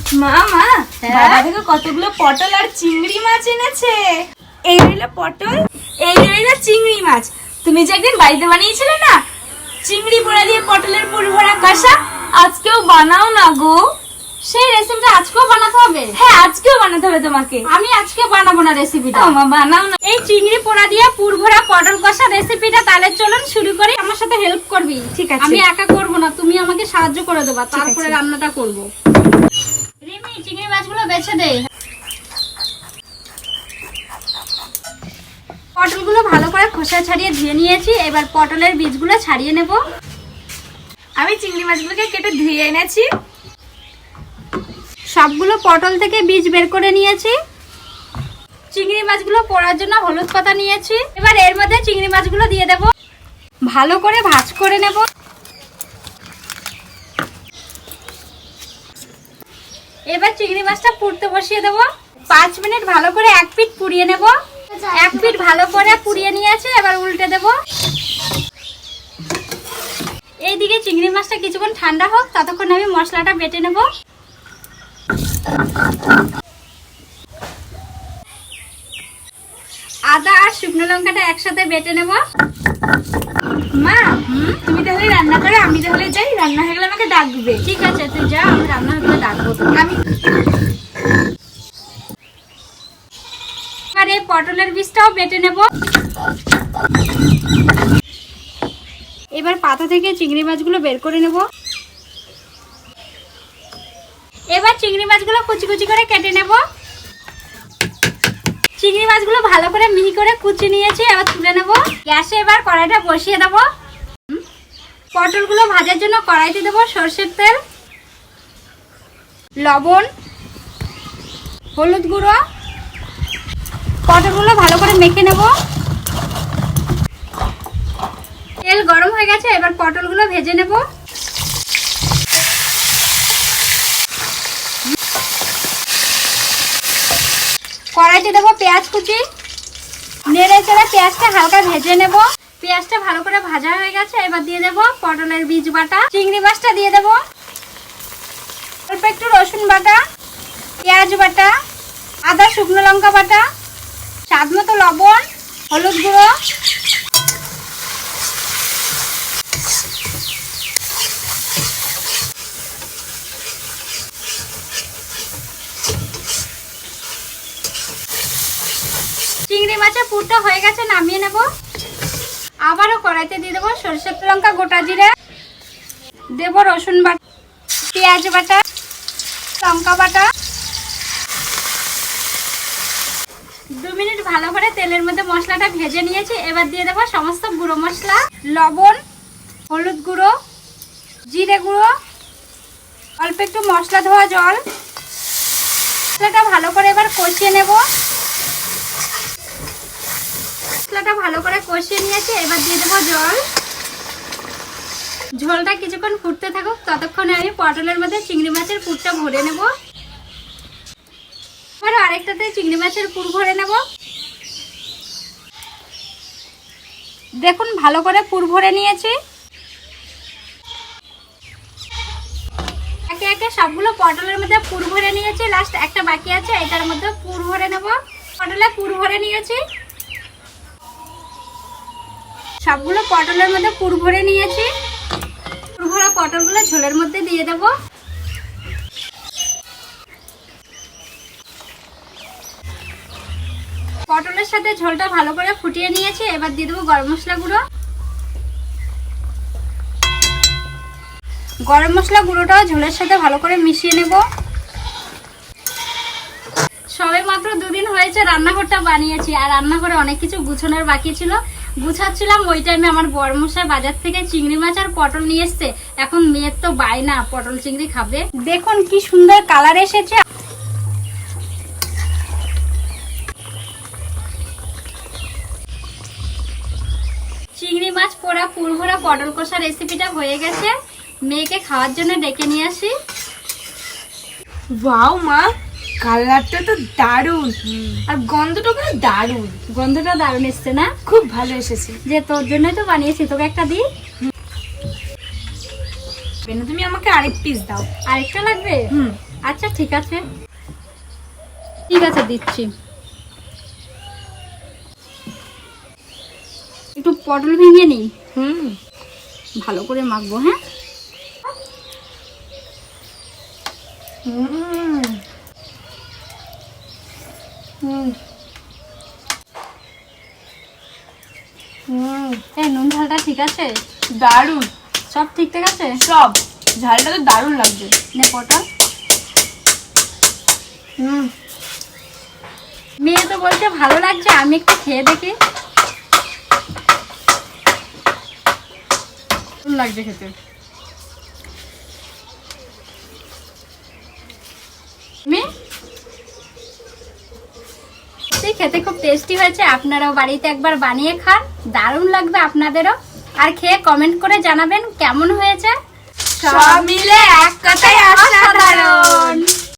মা মা বাবা দেখো কতগুলো পটল আর চিংড়ি মাছ এনেছে। এই রইল পটল, এই রইল চিংড়ি মাছ। তুমি যে একদিন বাড়িতে বানিয়েছিলে না চিংড়ি পোড়া দিয়ে পটলের পুর ভরা কষা, আজকেও বানাও না গো। সেই রেসিপিটা আজকেও বানাতে হবে? হ্যাঁ আজকেও বানাতে হবে তোমাকে। আমি আজকে বানাবো না রেসিপিটা। মা বানাও না। এই চিংড়ি পোড়া দিয়ে পুর ভরা পটল কষা রেসিপিটা তাহলে চলুন শুরু করি। আমার সাথে হেল্প করবি? ঠিক আছে। আমি একা করব না, তুমি আমাকে সাহায্য করে দেবা, তারপরে আছে। রান্নাটা করব। রিমি চিংড়ি মাছগুলো বেছে দে। পটলগুলো ভালো করে খোসা ছাড়িয়ে ধুয়ে নিয়েছি, এবার পটলের বীজগুলো ছাড়িয়ে নেব। আমি চিংড়ি মাছগুলোকে কেটে ধুয়ে এনেছি। সবগুলো পটল থেকে বীজ বের করে নিয়েছি। চিংড়ি মাছগুলো পোড়ার জন্য হলুদ পাতা নিয়েছি। এবার এর মধ্যে চিংড়ি মাছগুলো দিয়ে দেব, ভালো করে ভাজ করে নেব। এবার চিংড়ি মাছটা পুড়তে বসিয়ে দেব। 5 মিনিট ভালো করে এক পিঠ পুড়িয়ে নেব। এক পিঠ ভালো করে পুড়িয়ে নিয়েছি, এবার উল্টে দেব। এইদিকে চিংড়ি মাছটা কিছুক্ষণ ঠান্ডা হোক, ততক্ষণ আমি মশলাটা বেটে নেব। আদা আর শুকনো লঙ্কাটা একসাথে বেটে নেব। মা তুমি তাহলে রান্না করে, আমি তাহলে যাই, রান্না হয়ে গেলে আমাকে ডাকবে। ঠিক আছে, তুই যা, আমি রান্না করে ডাকবো তোকে। আমি আর এই পটলের বীজটাও বেটে নেব। এবার পাতা থেকে চিংড়ি মাছগুলো বের করে নেব। এবার চিংড়ি মাছগুলো কুচি কুচি করে কেটে নেব। চিংড়ি মাছগুলো ভালো করে মিহি করে কুচি নিয়েছি, এবার তুলে নেব। গ্যাসে এবার কড়াইটা বসিয়ে দেব। পটলগুলো ভাজার জন্য কড়াইতে দেব সরষের তেল, লবণ, হলুদ গুঁড়ো। পটলগুলো ভালো করে মেখে নেব। তেল গরম হয়ে গেছে, এবার পটলগুলো ভেজে নেব। কড়াইতে দেবো পেঁয়াজ কুচি, নেড়ে চেড়ে পেঁয়াজটা হালকা ভেজে নেব। পেঁয়াজটা ভালো করে ভাজা হয়ে গেছে, এবার দিয়ে দেবো পটলের বীজ বাটা, চিংড়ি মাছটা দিয়ে দেবো, অল্প একটু রসুন বাটা, পেঁয়াজ বাটা, আদা শুকনো লঙ্কা বাটা, স্বাদ মতো লবণ, হলুদ গুঁড়ো। চিংড়ি মাছের পুরটা হয়ে গেছে, নামিয়ে নেব। আবারও কড়াইতে দিয়ে দেবো সরষের লঙ্কা গোটা জিরে, দেব রসুন বাটা, পেঁয়াজ বাটা, লঙ্কা বাটা। 2 মিনিট ভালো করে তেলের মধ্যে মশলাটা ভেজে নিয়েছি, এবার দিয়ে দেবো সমস্ত গুঁড়ো মশলা, লবণ, হলুদ গুঁড়ো, জিরে গুঁড়ো, অল্প একটু মশলা ধোয়া জল। মশলাটা ভালো করে এবার কষিয়ে নেব। মশলাটা ভালো করে কষিয়ে নিয়েছি, এবার দিয়ে দেবো জল। ঝোলটা কিছুক্ষণ ফুটতে থাকুক, ততক্ষণে আমি পটলের মধ্যে চিংড়ি মাছের পুরটা ভরে নেব। এবার আরেকটাতে চিংড়ি মাছের পুর ভরে নেব। দেখুন ভালো করে পুর ভরে নিয়েছি। একে একে সবগুলো পটলের মধ্যে পুর ভরে নিয়েছি, লাস্ট একটা বাকি আছে, এটার মধ্যে পুর ভরে নেব। পটলে পুর ভরে নিয়েছি, সবগুলো পটলের মধ্যে পুর ভরে নিয়েছি। পুর ভরা পটলগুলো ঝোলের মধ্যে দিয়ে দেব। পটলের সাথে ঝোলটা ভালো করে ফুটিয়ে নিয়েছি, এবার দিয়ে দেবো গরম মশলা গুঁড়ো। গরম মশলা গুঁড়োটাও ঝোলের সাথে ভালো করে মিশিয়ে নেব। সবে মাত্র 2 দিন হয়েছে রান্নাঘরটা বানিয়েছি, আর রান্নাঘরে অনেক কিছু গুছানোর বাকি ছিল। গুছাচ্ছিলাম, ওই টাইমে আমার বড়মশাই বাজার থেকে চিংড়ি মাছ আর পটল নিয়ে এসছে। এখন মেয়ের তো বায়না পটল চিংড়ি খাবে। দেখুন কি সুন্দর কালার এসেছে। চিংড়ি মাছ পোড়া পুর ভরা পটল কষা রেসিপিটা হয়ে গেছে। মেয়েকে খাওয়ার জন্য ডেকে নিয়ে আসি। ওয়াও মা, কালারটা তো দারুণ, আর গন্ধটা পুরো দারুণ। গন্ধটা দারুণ এসছে না? খুব ভালো এসেছে। যে তোর জন্যই তো বানিয়েছি, তোকে একটা দিই। তুমি আমাকে আরেক পিস দাও। আরেকটা লাগবে? আচ্ছা ঠিক আছে, ঠিক আছে দিচ্ছি। একটু পটল ভেঙে নিই, ভালো করে মাখবো। হ্যাঁ, এই নুন ঝালটা ঠিক আছে? দারুণ, সব ঠিকঠাক আছে? সব, ঝালটা তো দারুণ লাগছে। নে পটল। মেয়ে তো বলছে ভালো লাগছে, আমি একটু খেয়ে দেখি। কেমন লাগছে খেতে? খেতে খুব টেস্টি হয়েছে, আপনারাও বাড়িতে একবার বানিয়ে খান, দারুণ লাগবে আপনাদেরও। আর খেয়ে কমেন্ট করে জানাবেন কেমন হয়েছে। সব মিলে এক কথায় অসাধারণ।